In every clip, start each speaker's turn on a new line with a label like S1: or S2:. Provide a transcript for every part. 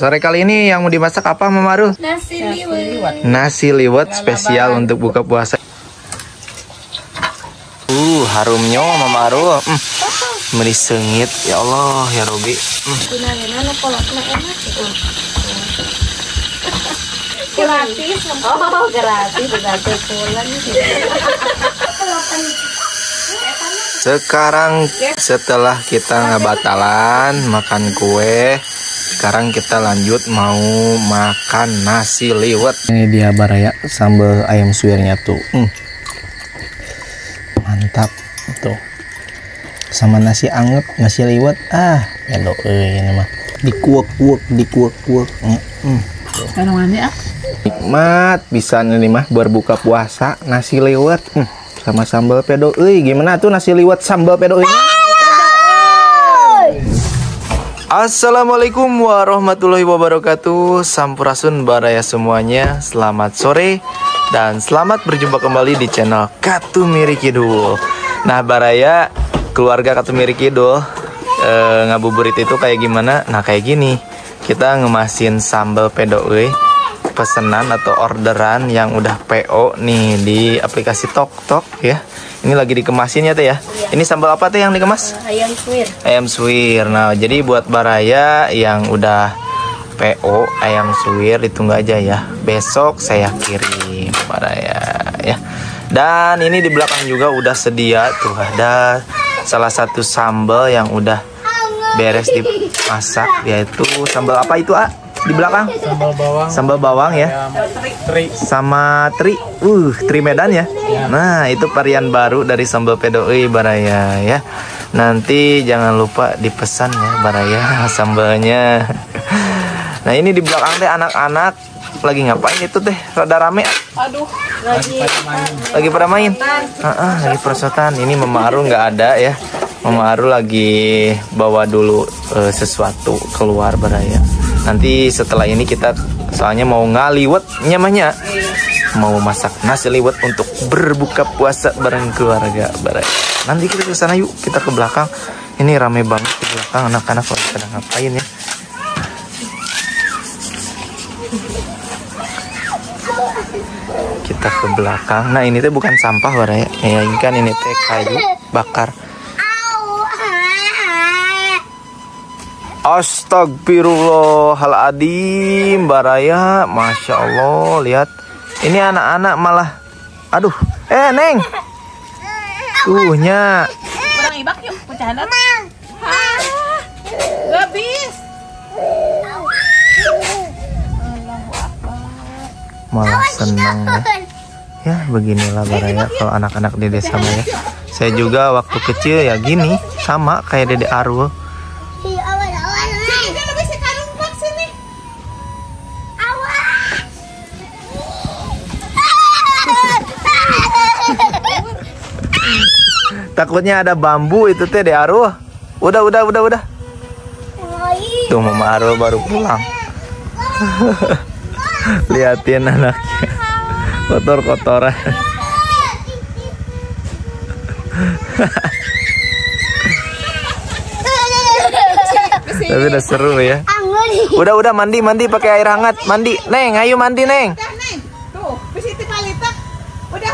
S1: sore kali ini yang mau dimasak apa Mama Arul?
S2: Nasi liwet.
S1: Nasi liwet spesial untuk buka puasa. Harumnya Mama Arul. Merisengit ya Allah ya Robi.
S2: Gratis. Oh, gratis berarti pulang.
S1: Sekarang setelah kita ngebatalan makan kue, sekarang kita lanjut mau makan nasi liwet. Ini dia baraya sambal ayam suwirnya tuh. Mantap tuh. Sama nasi anget, nasi liwet. Edo ini mah. Dikuak-kuak. Nikmat bisa nih mah berbuka puasa nasi liwet. Sama sambal pedo. Gimana tuh nasi liwet sambal pedo? Assalamualaikum warahmatullahi wabarakatuh. Sampurasun baraya semuanya. Selamat sore dan selamat berjumpa kembali di channel Katumiri Kidul. Nah baraya, keluarga Katumiri Kidul ngabuburit itu kayak gimana? Nah kayak gini. Kita ngemasin sambal pedo pesanan atau orderan yang udah PO nih di aplikasi Tok ya. Ini lagi dikemasin ya teh ya. Ini sambal apa teh yang dikemas?
S2: Ayam suwir.
S1: Ayam suwir. Nah, jadi buat baraya yang udah PO ayam suwir ditunggu aja ya. Besok saya kirim baraya ya. Dan ini di belakang juga udah sedia tuh ada salah satu sambal yang udah beres dimasak, yaitu sambal apa itu di belakang? Sambal bawang ya. Sama teri Medan ya. Nah itu varian baru dari sambal pedo baraya ya. Nanti jangan lupa dipesan ya baraya sambalnya. Nah ini di belakang teh anak-anak lagi ngapain itu teh? Rada rame.
S2: Aduh,
S1: lagi pada main. Lagi perosotan. Ini Mama Arul nggak ada ya. Mama Arul lagi bawa dulu sesuatu keluar baraya. Nanti setelah ini kita soalnya mau ngaliwet nyamanya. Mau masak nasi liwet untuk berbuka puasa bareng keluarga baraya. Nanti kita ke sana yuk, kita ke belakang. Ini rame banget di belakang, anak-anak lagi pada ngapain ya. Kita ke belakang. Nah ini tuh bukan sampah baraya. Ya ini kan ini teh kayu bakar. Astagfirullahaladzim baraya. Masya Allah lihat. Ini anak-anak malah. Aduh. Neng. Tuhnya.
S2: kurang ibak yuk, pecahan. Habis.
S1: Malah senang ya. Ya beginilah baraya kalau anak-anak di desa ya. Saya juga waktu kecil ya gini. Sama kayak Dede Arul. Takutnya ada bambu itu teh Dede Arul. Udah. Tuh Mama Arul baru pulang. Liatin anaknya kotor-kotoran. Tapi udah seru ya. Udah mandi pakai air hangat. Mandi, Neng, ayo mandi Neng.
S2: Tuh, bisiti palita. Udah.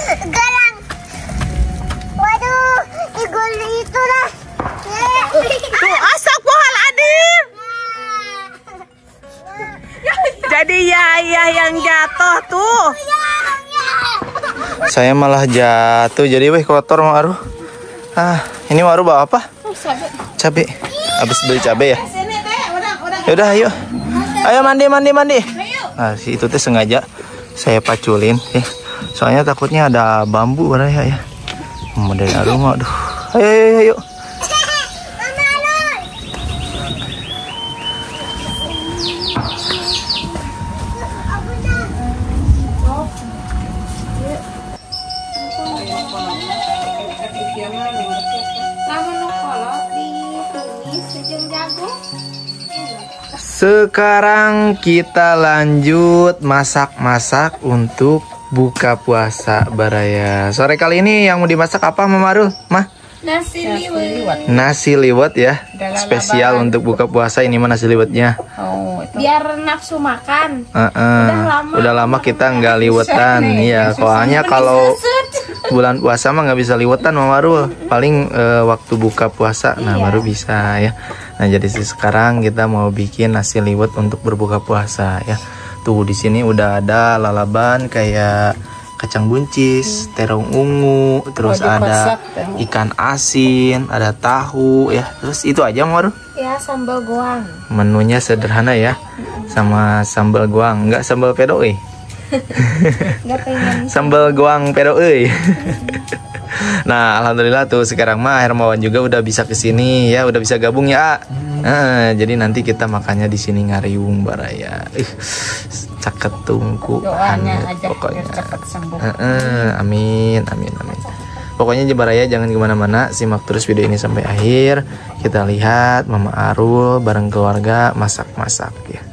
S3: Galang. Waduh, igol itu lah.
S2: Tuh, astagfirullahaladzim. Jadi ya yang jatuh tuh.
S1: Saya malah jatuh jadi kotor Mak Aru. Ini Mak Aru bawa apa? Cabe. Habis beli cabe ya. Yaudah ayo. Ayo mandi. Nah, itu teh sengaja saya paculin ya. Soalnya takutnya ada bambu baraya ya. Dari Aru mah aduh. Ayo. Sekarang kita lanjut masak-masak untuk buka puasa baraya. Sore kali ini yang mau dimasak apa Mama Arul? Mah?
S4: Nasi liwet.
S1: Nasi liwet ya. Spesial untuk buka puasa ini mah nasi liwetnya.
S4: Oh, itu. Biar nafsu makan.
S1: Udah lama kita nggak liwetan. Iya, soalnya kalau bulan puasa mah nggak bisa liwetan Mama Arul. Paling waktu buka puasa, nah baru bisa ya. Nah jadi sekarang kita mau bikin nasi liwet untuk berbuka puasa ya. Tuh di sini udah ada lalaban kayak kacang buncis, terong ungu, terus ada ikan asin, ada tahu ya. Terus itu aja Mor.
S4: Ya sambal goang.
S1: Menunya sederhana ya. Sama sambal goang, enggak sambal pedo
S4: Enggak pengen.
S1: Sambal goang pedo Nah, alhamdulillah tuh sekarang mah Hermawan juga udah bisa kesini ya, udah bisa gabung ya. Jadi nanti kita makannya di sini ngariung baraya. Caket tungku.
S4: Doanya aja
S1: pokoknya.
S4: cepat sembuh.
S1: Amin. Pokoknya Baraya jangan kemana-mana, simak terus video ini sampai akhir. Kita lihat Mama Arul bareng keluarga masak-masak ya.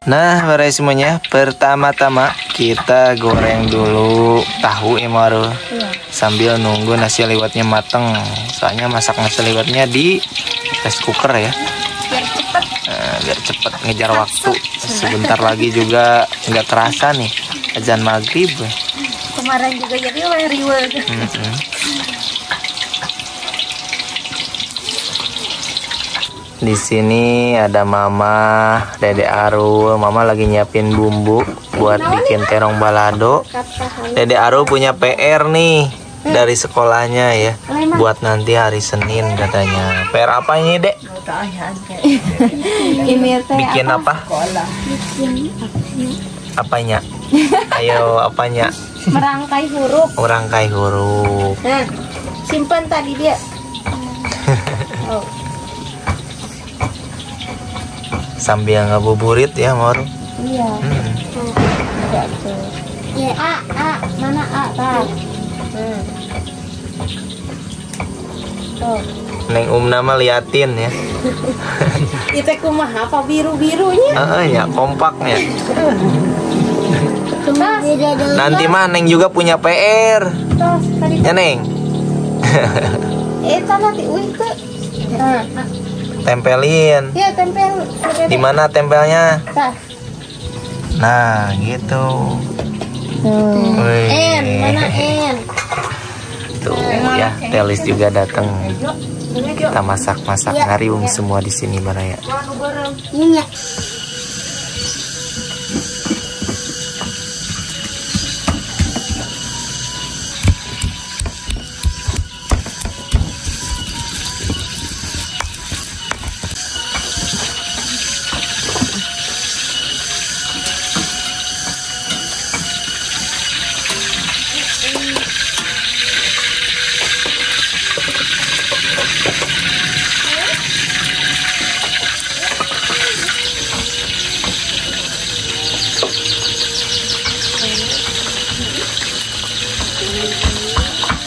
S1: Nah, Baraya semuanya, pertama-tama kita goreng dulu tahu ya Marul. Sambil nunggu nasi liwetnya mateng. Soalnya masak nasi liwetnya di rice cooker ya. Biar cepet ngejar waktu. Sebentar lagi juga nggak terasa nih azan maghrib.
S4: Kemarin juga jadi riwel.
S1: Di sini ada Mama, Dede Arul. Mama lagi nyiapin bumbu buat bikin terong balado. Dede Arul punya PR nih dari sekolahnya ya, buat nanti hari Senin katanya. PR apa ini, Dek? Bikin apa? Apanya? Ayo, apanya?
S4: Merangkai huruf.
S1: Merangkai huruf.
S4: Nah, simpan tadi dia.
S1: Sambil ngabuburit ya, Mor.
S4: Iya. Ya, A, mana A, Kak? Tuh.
S1: Neng nama liatin ya.
S4: Itu kumaha apa biru-birunya?
S1: Ya kompaknya.
S4: Tas.
S1: Nanti mah Neng juga punya PR.
S4: Tas tadi.
S1: Ya, Neng.
S4: Nanti itu.
S1: Tempelin.
S4: Ya, tempel.
S1: Di mana tempelnya?
S4: Tas.
S1: Nah, gitu. Wih.
S4: N, mana N?
S1: Tuh ya, Telis juga datang. Kita masak-masak ngariung semua di sini Baraya.
S3: Ini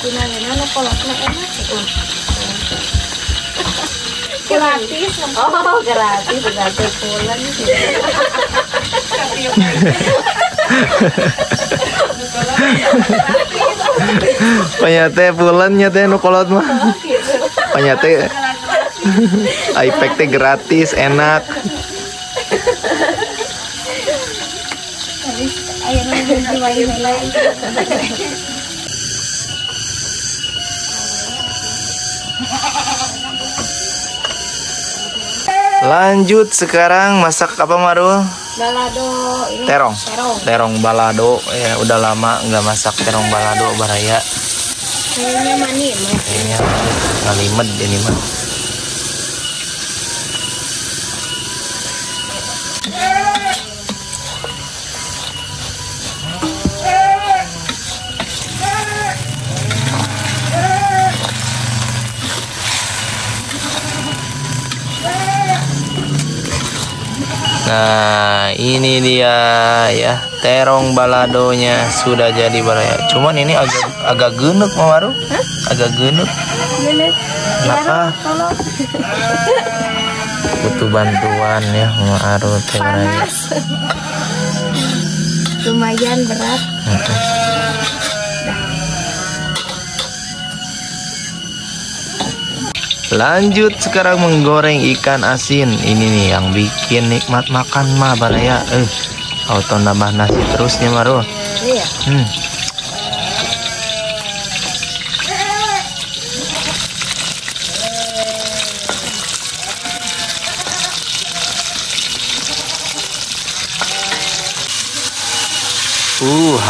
S4: Tinalina lo kolaknya enak tuh. Gratis. Oh, gratis gratis pulang sih.
S1: Panyate pulannya teh nu kolot mah. Panyate iPad teh gratis, enak.
S4: Ayo nunggu lain.
S1: Lanjut sekarang masak apa Marul?
S4: Balado ini.
S1: Terong. Terong balado. Ya udah lama nggak masak terong balado Baraya.
S4: Kayaknya mani mah.
S1: Kayaknya ngalimet ini mah. Nah ini dia ya, terong baladonya sudah jadi Baraya. Cuman ini agak genuk Mamaru, agak genuk. Kenapa? Butuh bantuan ya Mamaru teh Baraya.
S4: Lumayan berat.
S1: Lanjut sekarang menggoreng ikan asin. Ini nih yang bikin nikmat makan mah Baraya. Auto nambah nasi terusnya Maru.
S4: Iya.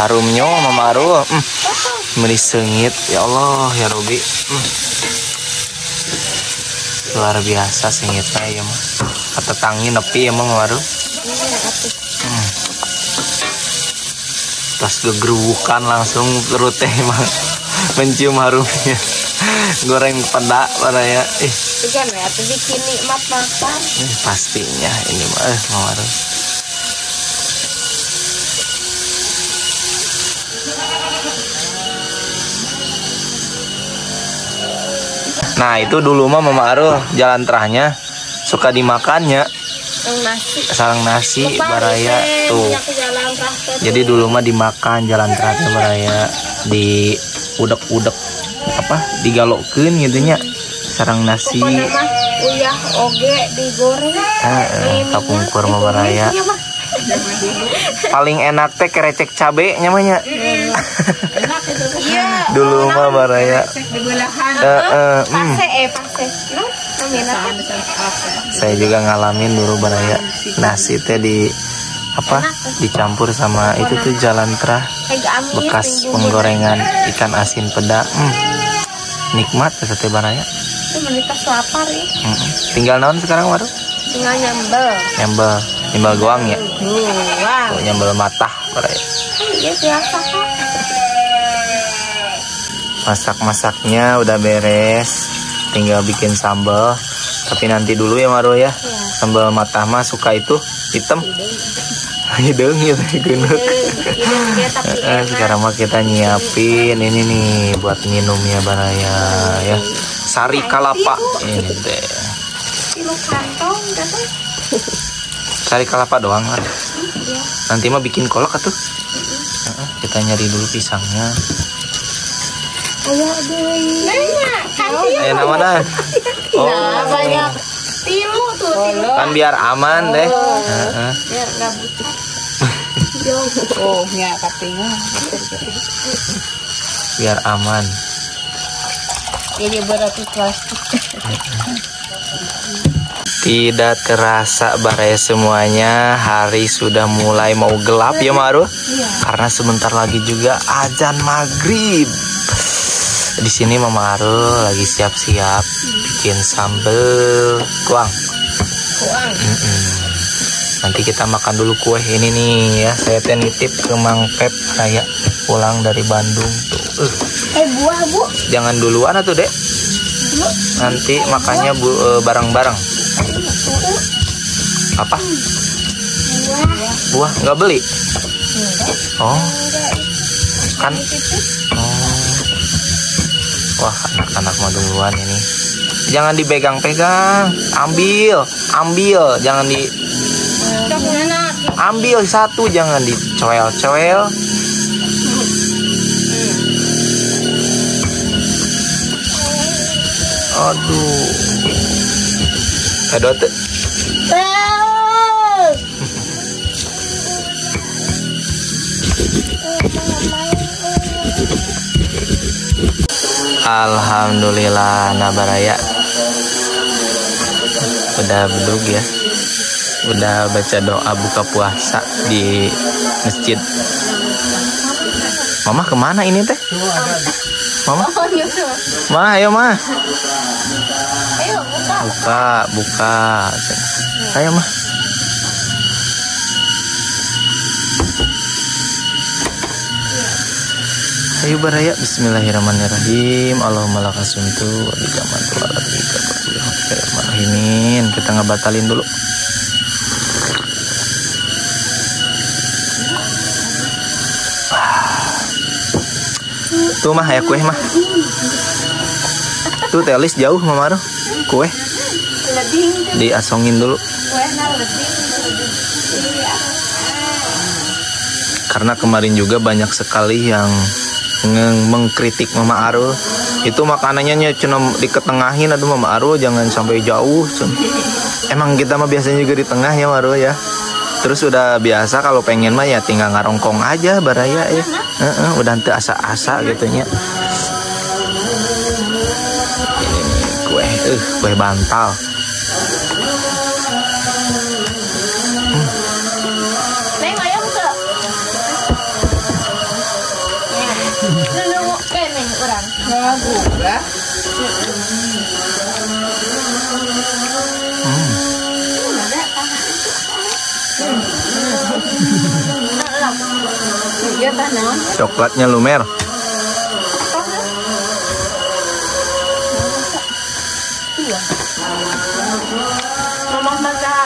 S1: Harumnya Mama Maru. Merisengit ya Allah ya Robi. Luar biasa sengitnya ya mah. Kata tangi nepi ya Mama Maru. Pas gegerukan langsung perutnya emang mencium harumnya. Goreng peda Baraya.
S4: Ikan ya, tuh bikin nikmat makan.
S1: Pastinya ini mah Mama Maru. Nah itu dulu mah Mama Arul jalan terahnya suka dimakannya sarang nasi Baraya tuh. Jadi dulu mah dimakan jalan terahnya Baraya, di udek-udek apa digalokeun gitunya sarang nasi.
S4: Uyah oge digoreng.
S1: Kapungkur mah Baraya. Paling enak teh kerecek cabe namanya.
S4: Iya.
S1: Dulu mah Baraya. Saya juga ngalamin dulu Baraya. Nasi teh di apa? Dicampur sama itu tuh jalan terah bekas penggorengan ikan asin peda. Nikmat teh Baraya.
S4: Menikas lapar ya.
S1: Tinggal naon sekarang Waru?
S4: Tinggal nyambel.
S1: Nyambel goang ya.
S4: Wow.
S1: Nyambel matah Baraya.
S4: Iya biasa kok.
S1: Masak-masaknya udah beres, tinggal bikin sambal. Tapi nanti dulu ya Maru ya. Sambal matah mah suka itu hitam. Hidung gitu gunut. Sekarang mah kita nyiapin ini nih buat minumnya Baraya ya. Sari kalapa ini deh. Sari kalapa doang kan. Nanti mah bikin kolak atuh. Kita nyari dulu pisangnya.
S4: Ayo deh.
S1: Ayo namanya. Oh.
S4: Banyak. Tilu tuh.
S1: Kan biar aman deh.
S4: Biar nggak butuh.
S2: Oh, nya katinga.
S1: Biar aman.
S4: Jadi berat plastik.
S1: Tidak terasa Baraya semuanya, hari sudah mulai mau gelap ya Maru. Karena sebentar lagi juga azan maghrib. Di sini Mama Arul lagi siap-siap bikin sambal kuang. Nanti kita makan dulu kue ini nih ya. Saya nitip ke Mang Pep saya pulang dari Bandung tuh.
S4: Buah Bu.
S1: Jangan duluan atuh Dek. Nanti makannya bareng-bareng. Apa? Buah nggak beli? Oh, kan? Oh, Wah, anak-anak mah duluan ini. Jangan dipegang-pegang. Ambil, jangan di ambil satu, jangan dicoel-coel. Aduh. Edot. Alhamdulillah Nabaraya udah bedug ya, udah baca doa buka puasa di masjid. Mama kemana ini teh? Mama? Ma, ayo ma. Buka. Ayo ma. Ayo baraya, bismillahirrahmanirrahim. Allahumma lakasumtu wa bikamatu wa latrika bismillahirrahmanirrahim. Kita ngebatalin dulu. Tuh mah, ya kue mah. Tuh telis jauh mamaruh. Kue diasongin dulu. Karena kemarin juga banyak sekali yang mengkritik Mama Arul. Itu makanannya cuma diketengahin. Aduh Mama Arul jangan sampai jauh. Emang kita mah biasanya juga di tengah ya Marul ya. Terus udah biasa kalau pengen mah ya tinggal ngarongkong aja baraya ya. Udah ente asa-asa gitunya. Ini kue bantal.
S4: Neng ayam ke. Neng kayak neng orang.
S2: Bagus lah.
S4: Iya tanah.
S1: Coklatnya lumer.
S4: Mama baca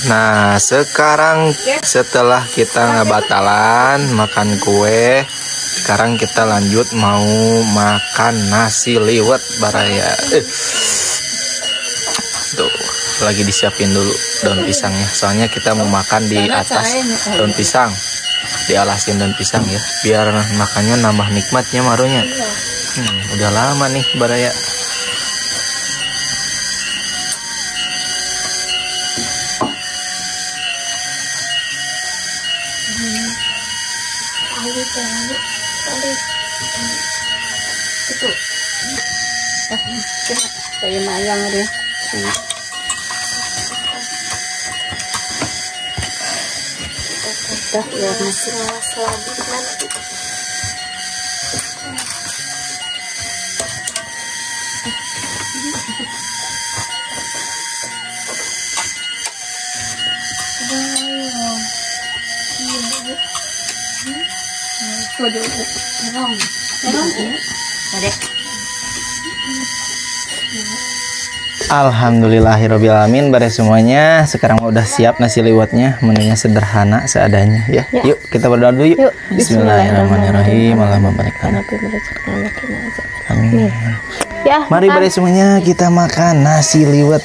S1: Nah sekarang setelah kita ngebatalan makan kue, sekarang kita lanjut mau makan nasi liwet baraya. Tuh lagi disiapin dulu daun pisangnya, soalnya kita mau makan di atas daun pisang, dialasin daun pisang ya, biar makannya nambah nikmatnya marunya. Udah lama nih baraya.
S4: itu saya mayang deh. Dah ya masih lagi
S1: Alhamdulillahirobbilalamin bare semuanya. Sekarang udah siap nasi liwetnya, menunya sederhana seadanya ya. Yuk kita berdoa dulu yuk. Bismillahirrahmanirrahim. Allahumma barik lana. Amin.
S4: Ya,
S1: mari bare semuanya kita makan nasi liwet.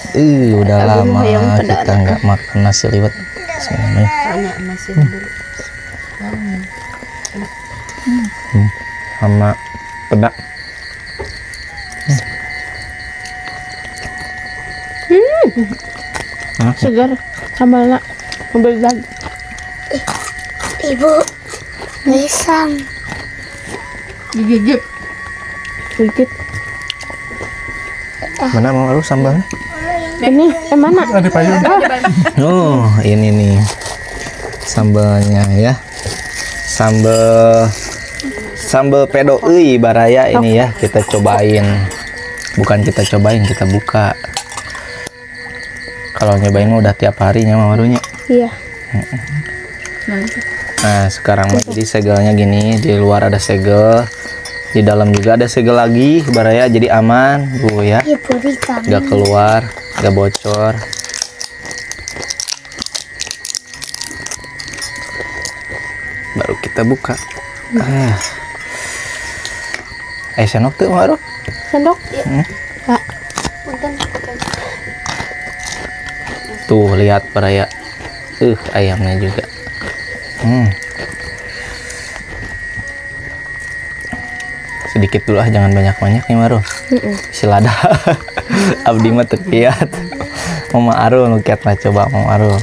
S1: Udah lama kita nggak makan nasi liwet.
S4: banyak nasi dulu.
S1: Sama pedak.
S2: Segar sambalnya, sambil
S3: Ibu, pisang.
S2: Gigit.
S4: Gigit.
S1: Mana mau harus sambalnya?
S4: Ini mana?
S5: Ada payung.
S1: Oh, ini nih sambalnya ya. Sambal pedo euy baraya ini ya. Kita cobain. Bukan kita cobain, kita buka. Kalau nyobain mah udah tiap harinya mah warunya.
S4: Iya.
S1: Nah, sekarang mah jadi segelnya gini, di luar ada segel. Di dalam juga ada segel lagi, baraya jadi aman, Bu ya.
S3: Ibu ikan.
S1: Nggak keluar, nggak bocor. Baru kita buka. Sendok tuh Maru.
S4: Sendok. Kak.
S1: Tuh lihat baraya. Ayamnya juga. Sedikit dulu jangan banyak-banyak nih Maru. Silada. Abdi mah teu kiat. Mama Aru nu kiat mah coba Mama Aru.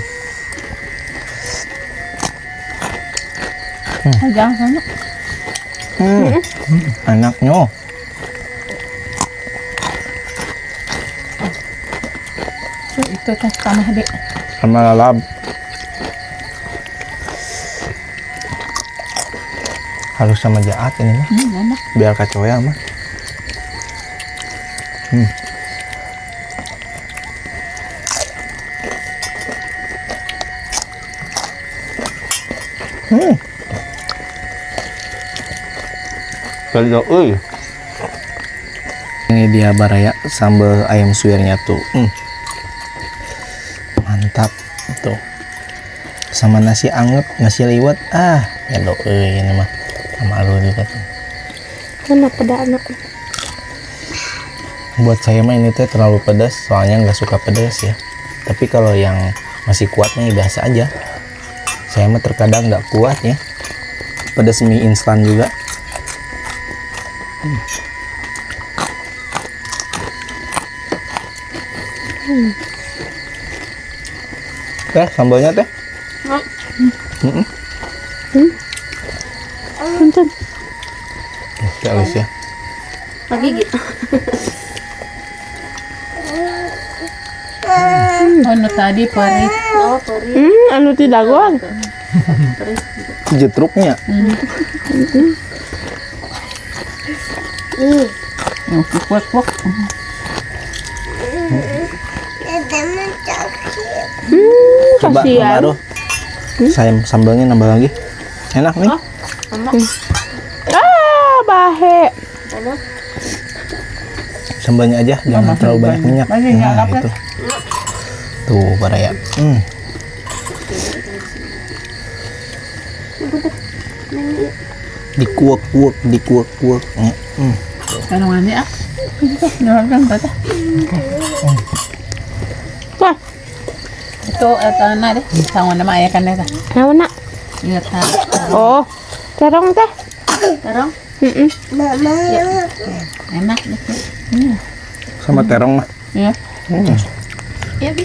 S2: Jangan sana.
S1: Enaknya.
S2: Itu teh tanah dek.
S1: Sama lalap. Harus sama jahat ini mah.
S2: Enak.
S1: Biar kacau ya mah. Kalau ini dia baraya sambal ayam suwirnya tuh. Mantap tuh. Sama nasi anget, nasi liwet. Pedo ini mah. Sama lu juga tuh.
S4: Mana pada anak?
S1: Buat saya mah ini teh terlalu pedas, soalnya nggak suka pedas ya. Tapi kalau yang masih kuat nih biasa aja. Saya mah terkadang nggak kuat ya. Pedas mie instan juga. Teh sambalnya teh.
S4: Punten.
S1: Halus ya.
S4: Gigit.
S2: Oh, tadi pari.
S4: Oh, perih. Anu tidak gua.
S1: Jetruknya.
S2: Kuat.
S3: Ada mencakit.
S1: Coba
S4: Kasihan.
S1: Maru. Saya sambalnya nambah lagi. Enak nih.
S4: Bahe.
S1: Sambalnya aja, jangan
S2: masih
S1: terlalu banyak minyak.
S2: banyak minyak apa?
S1: Itu. Tuh, baraya. Dikuak-kuak.
S2: Kalau mandi Nyalakan tata.
S4: Wah,
S2: Itu tanah deh. Tangan nama ayah kan deh.
S4: mana?
S2: Lihat ta.
S4: Oh, terong teh.
S2: Terong.
S3: Mama yang
S2: Enak deh.
S1: Sama terong mah.
S2: Iya.
S4: Iya, Bi.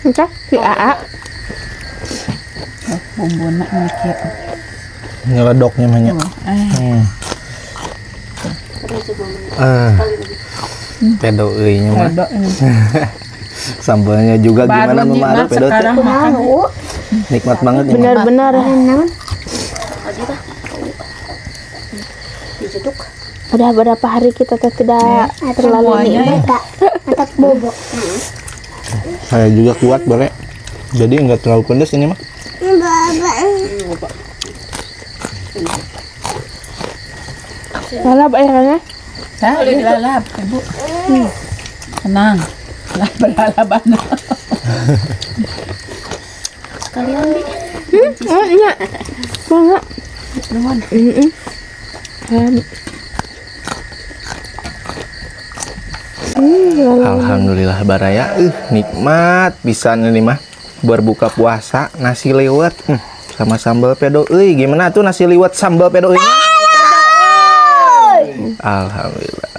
S4: Entah, si AA.
S2: Bumbu nak mikir.
S1: Ngeledoknya banyak. Pedo euy nya mah.
S2: Ada ini.
S1: Sambalnya juga gimana
S2: Baru
S1: Mama Aru
S2: jimat
S1: pedo teh?
S2: sekarang makan.
S1: Nikmat banget ya. Mama.
S4: Benar-benar
S3: naon?
S4: udah berapa hari kita teh tidak terlalu
S2: semuanya
S4: nikmat.
S3: Mantap bobo.
S1: Saya juga kuat bare. Jadi nggak terlalu pedas ini mah.
S3: Baba.
S4: Lalap airnya.
S2: Boleh dilalap, Ibu. Tenang. Lah berlalaban.
S4: Sekalian, Bi. Iya. Banget.
S2: Nuhun.
S1: Alhamdulillah baraya. Nikmat bisa ini mah. Berbuka puasa nasi liwet sama sambal pedo euy. Gimana tuh nasi liwet sambal pedo euy? Alhamdulillah.